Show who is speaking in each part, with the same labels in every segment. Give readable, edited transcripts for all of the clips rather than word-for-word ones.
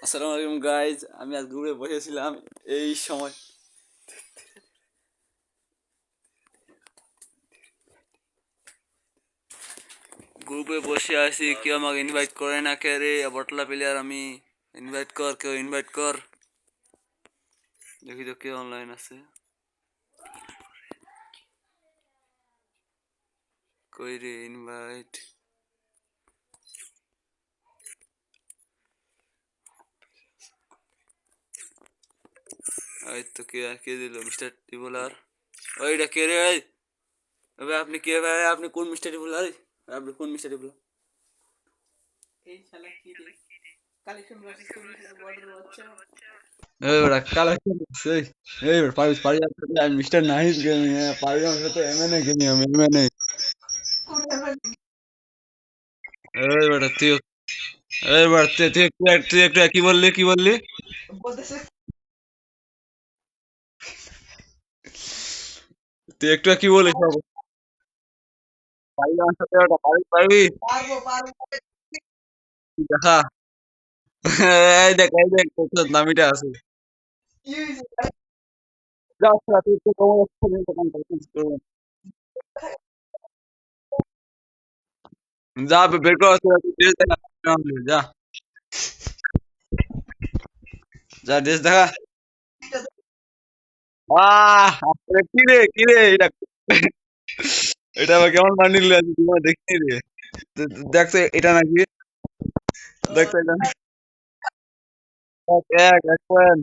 Speaker 1: আসসালামু আলাইকুম গাইজ, আমি আজ গ্রুপে বসেছিলাম। এই সময় গ্রুপে বসে আছি, কেউ আমাকে ইনভাইট করে না। কে রে বটলা প্লেয়ার, আমি ইনভাইট কর, কেউ ইনভাইট কর। দেখি তো কে অনলাইন আছে। কই রে ইনভাইট? এই তো কে কে দিল? মিস্টার টিবলার। ওইটা কে রে? ভাই আপনি কে ভাই? আপনি কোন মিস্টার টিবলার? আপনি কোন মিস্টার টিবলার?
Speaker 2: এই শালা কি রে কালেকশন ভার্সেস কবি বর্ডার বাচ্চা
Speaker 1: এই বড়া কালেকশন সেই। এই বড়া পারিস পারি আমি মিস্টার নাহিদ গেমিং পারি আমার সাথে এমএনএ গেমিং আমি এমএনএ।
Speaker 2: কোথায় ভাই
Speaker 1: এই বড়া তুই, এই বড়া তুই একটু কি বললি কি বললি?
Speaker 2: বলতেছে
Speaker 1: তুই একটু কি বলিস? পারবি আমার সাথে ওটা পারবি?
Speaker 2: পারবো
Speaker 1: দেখা। এই দেখ তোর নামিটা আছে।
Speaker 2: কি হয়েছে
Speaker 1: যা আচ্ছা, তুই তো কমে যাচ্ছে না, দোকান থেকে যা বের কর তুই ড্রেস দেখা। যা যা ড্রেস দেখা। আরে কি রে এটা? এটা আবার কেমন বান্ডিল আছে তোমার দেখছি রে। দেখছো এটা নাকি? দেখছো এটা নাকি? এক পয়েন্ট।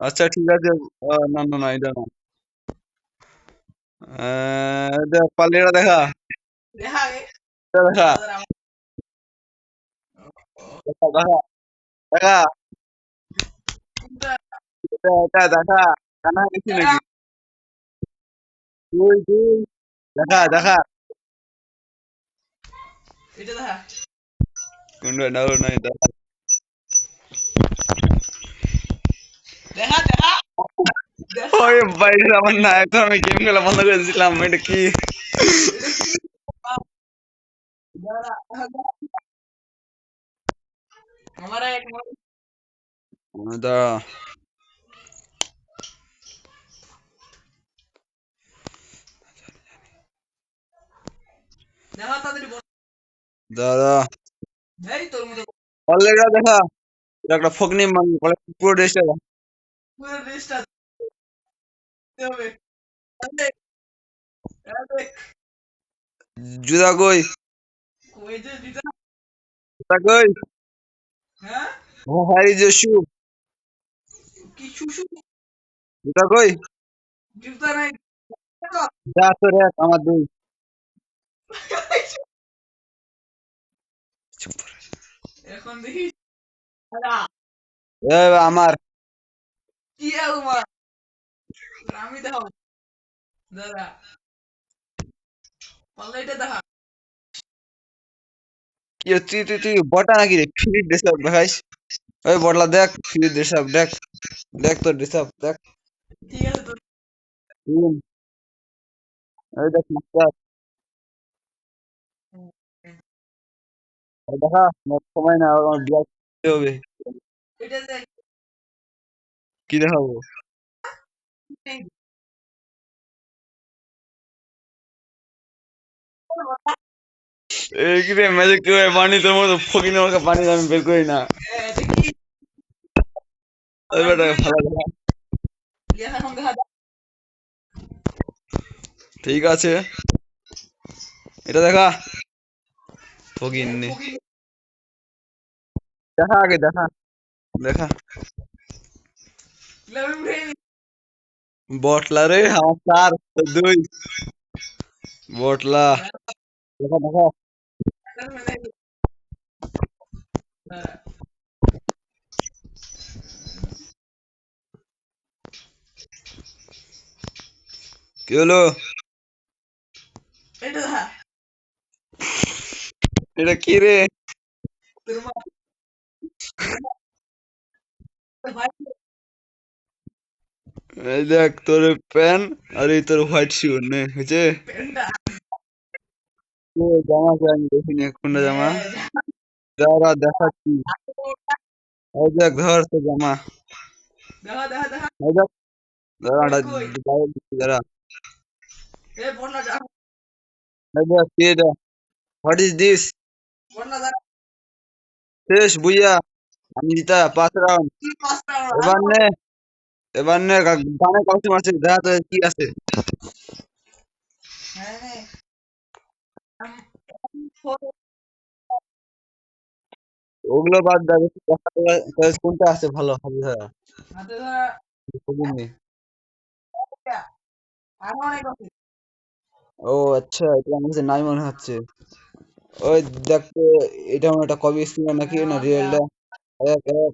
Speaker 1: আচ্ছা ঠিক আছে। না না না এটা না। পাল্লিটা দেখা।
Speaker 2: দেখা গে
Speaker 1: এটা দেখা।
Speaker 2: দাদা আমার
Speaker 1: দেখা দেখা দেখা।
Speaker 2: কোনটা
Speaker 1: এটা দেখা। কানা দেখছি নাকি? তুই দেখা দেখা।
Speaker 2: এটা দেখা
Speaker 1: কোনটা ডাউন নাই দেখা।
Speaker 2: দেখা দেখা দেখা
Speaker 1: ওই বাইরে আমার না, এখন আমি গেম খেলা বন্ধ করে দিয়েছিলাম। এটা কি?
Speaker 2: এটা কি দাদা আমার এক
Speaker 1: দাঁড়া
Speaker 2: দেখা তাড়াতাড়ি বল
Speaker 1: দাঁড়া।
Speaker 2: এই তোর মতো
Speaker 1: অলরেডি দেখা। এটা একটা ফকনি মানে পুরো ড্রেসটা।
Speaker 2: পুরো রেস্টটা দিতে হবে দেখ দেখ
Speaker 1: জুতা কই?
Speaker 2: কই যে দিতে
Speaker 1: জুতা কই?
Speaker 2: হ্যাঁ
Speaker 1: হোয়ার ইজ ইউর শু?
Speaker 2: কি শুশু
Speaker 1: জুতা কই?
Speaker 2: জুতা নাই
Speaker 1: যা তো রে আমার দুই। চুপ কর।
Speaker 2: এখন দেখি দাদা
Speaker 1: এ আমার
Speaker 2: কি আমার আমি দেখাবো দাদা পাল্লাইটা দেখা
Speaker 1: কি তুই বটা নাকি রে? ফ্রি ড্রেস আপ দেখাইস? ওই বটলা দেখ, ফ্রি ড্রেস আপ দেখ। দেখ তোর ড্রেস আপ দেখ।
Speaker 2: ঠিক আছে তোর
Speaker 1: হুম, ওই দেখ মাস্টার। দেখা সময় না, আমার বিয়ার করতে হবে।
Speaker 2: এটা দেখ
Speaker 1: কি দেখাবো? এই কি রে ম্যাজিক তুই পানি তোর মতো ফকির আমাকে পানি আমি বের করি না।
Speaker 2: দেখি
Speaker 1: ওই
Speaker 2: আমার
Speaker 1: বেটা
Speaker 2: দুই
Speaker 1: ভালো দেখা।
Speaker 2: এখন দেখা
Speaker 1: ঠিক আছে, এটা দেখা। ফকির নে
Speaker 2: ফকির
Speaker 1: দেখা আগে দেখা। দেখা
Speaker 2: লেভেল উঠে
Speaker 1: বটলা রে আমার চার দুই। বটলা দেখা দেখা। কি হলো?
Speaker 2: এটা দেখা
Speaker 1: এটা কি রে?
Speaker 2: তোর মা ভাই
Speaker 1: এই দেখ তোর প্যান আর এই তোর হোয়াইট শু নে হয়েছে।
Speaker 2: পেন্ডা
Speaker 1: জামা আছে আমি দেখিনি কোনটা জামা। দাঁড়া দেখাচ্ছি। এই দেখ ধর তো জামা।
Speaker 2: দেখা দেখা দেখা
Speaker 1: এই দেখ দাঁড়া
Speaker 2: কই
Speaker 1: বাইরে দিচ্ছি, দাঁড়া।
Speaker 2: এ বন্যা যা
Speaker 1: এই দেখ কি এটা? What is this?
Speaker 2: বন্যা যা
Speaker 1: শেষ বুইয়া। আমি জিতা 5 রাউন্ড।
Speaker 2: কি পাঁচটা
Speaker 1: এবার নে এবার নে গানে কস্টিউম আছে, দেখা তো কি আছে।
Speaker 2: হ্যাঁ হ্যাঁ ফটো
Speaker 1: ওগুলো বাদ দে, বেশি দেখা কোনটা আছে ভালো হবে ধরা।
Speaker 2: হাতে ধরা
Speaker 1: বুঝিনি।
Speaker 2: আরো অনেক আছে
Speaker 1: ও আচ্ছা, এটা আমার কাছে নাই মনে হচ্ছে। ওই দেখ তো, এটা আমার একটা কবি স্ক্রিন নাকি না রিয়েলটা? এক এক।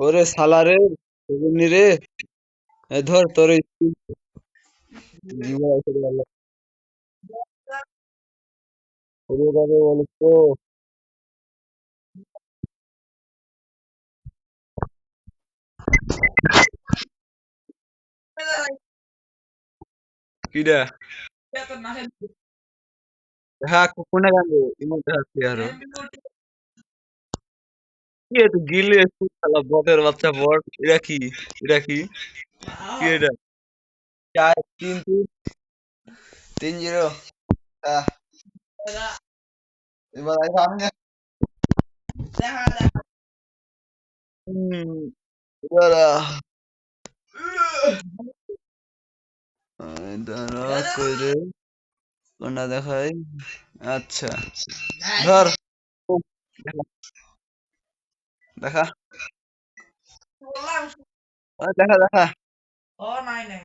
Speaker 1: ওরে শালা রে, বুঝিনি রে। এ ধর তোর জীবন এসে গেল। ওরে বাবা বলে তো কিডা
Speaker 2: তোর নাকে
Speaker 1: হ্যাঁ কোনে গান ইমোতে আছে আরো কি এত গিলে শালা বটের বাচ্চা বট এটা কি এটা কি কি এটা 4-3-3-0 আহ এবার আমি না
Speaker 2: দেখা দেখা
Speaker 1: এবার দাঁড়া কইরে কোনটা দেখাই আচ্ছা ধর দেখা
Speaker 2: বললাম
Speaker 1: দেখা দেখা
Speaker 2: ও নাই নাই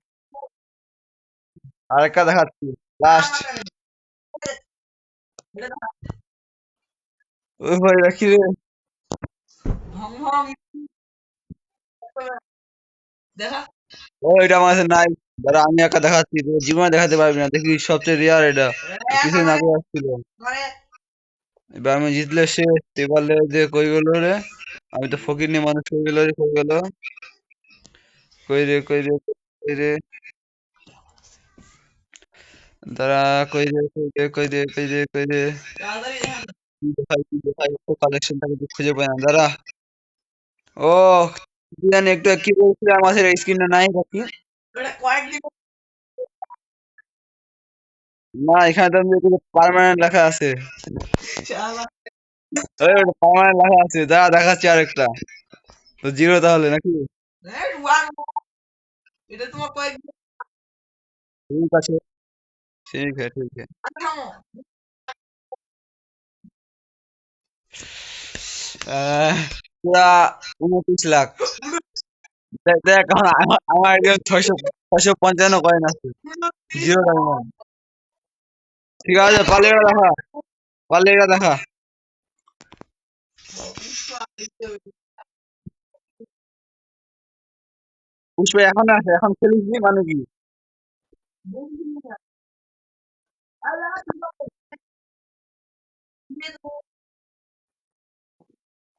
Speaker 1: আরেকটা দেখাচ্ছি লাস্ট ওই ভাই রাখি রে
Speaker 2: ভং ভং দেখা
Speaker 1: ও এটা আমার কাছে নাই দাঁড়া আমি একা দেখাচ্ছি তোর জীবনে দেখাতে পারবি না দেখি সবচেয়ে রেয়ার এটা কিছু না করে আসছিল
Speaker 2: মানে
Speaker 1: এবার আমি জিতলে সে এবার যে কই গেল রে আমি তো ফকির নিয়ে মানুষ কই গেল রে কই গেল কই রে কই রে কই রে দাঁড়া কই রে কই রে কই রে কই রে কই রে
Speaker 2: তাড়াতাড়ি দেখা
Speaker 1: কি দেখাই তো কালেকশনটাকে তো খুঁজে পাই না দাঁড়া ও কি জানি একটু কি বলছিলাম আমাদের স্ক্রিনটা নাই নাকি
Speaker 2: এটা কয়েকদিন
Speaker 1: না এখানে তো পার্মানেন্ট লেখা আছে
Speaker 2: শালা
Speaker 1: ওই ওটা পার্মানেন্ট লেখা আছে দাঁড়া দেখাচ্ছি আরেকটা তো জিরো তাহলে নাকি
Speaker 2: এই ওয়ান এটা তোমার কয়েকদিন
Speaker 1: ঠিক আছে ঠিক আছে ঠিক আছে
Speaker 2: থামো
Speaker 1: পুরা 29 লাখ দেখ আমার একজন 655 কয়েন আছে জিরো ডায়মন্ড ঠিক আছে পালিয়ে দেখা পালিয়ে দেখা পুষ্প এখন আছে এখন খেলিস নি মানে কি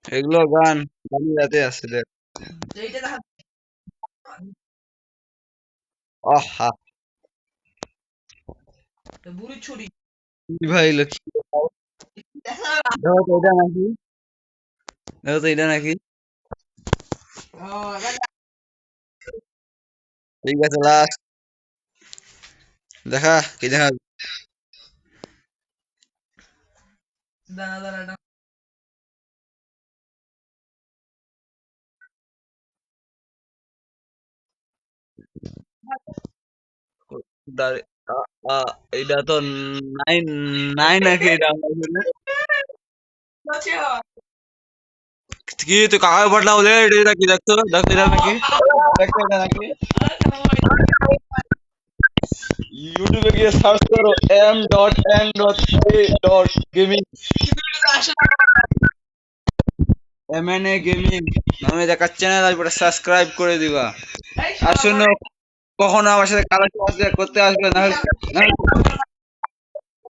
Speaker 1: এগুলো গান গানি রাতে আছে দেখ
Speaker 2: এইটা দেখা
Speaker 1: আহা
Speaker 2: বুড়ি ছুরি
Speaker 1: কি ভাই লক্ষ্মী
Speaker 2: দেখা
Speaker 1: দেখো তো এটা নাকি দেখো তো এটা নাকি
Speaker 2: ও এবার
Speaker 1: ঠিক আছে লাস্ট দেখা কি দেখা
Speaker 2: দাঁড়া দাঁড়া দাঁড়া
Speaker 1: দাঁড়ে আ, এটা তো নাই নাই নাকি এটা আমার জন্য
Speaker 2: আছে
Speaker 1: কি তুই কাগজ পাঠলা বলে এটা কি দেখতো দেখতো এটা নাকি দেখতো এটা নাকি ইউটিউবে গিয়ে সার্চ করো m.n.a.gaming MNA গেমিং নামে দেখা চ্যানেল আসবে সাবস্ক্রাইব করে দিবা আর শোনো কখনো আমার সাথে কালেকশন করতে আসবে না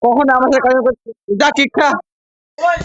Speaker 1: কখনো আমার সাথে কালেকশন করতে যা শিক্ষা
Speaker 2: ওই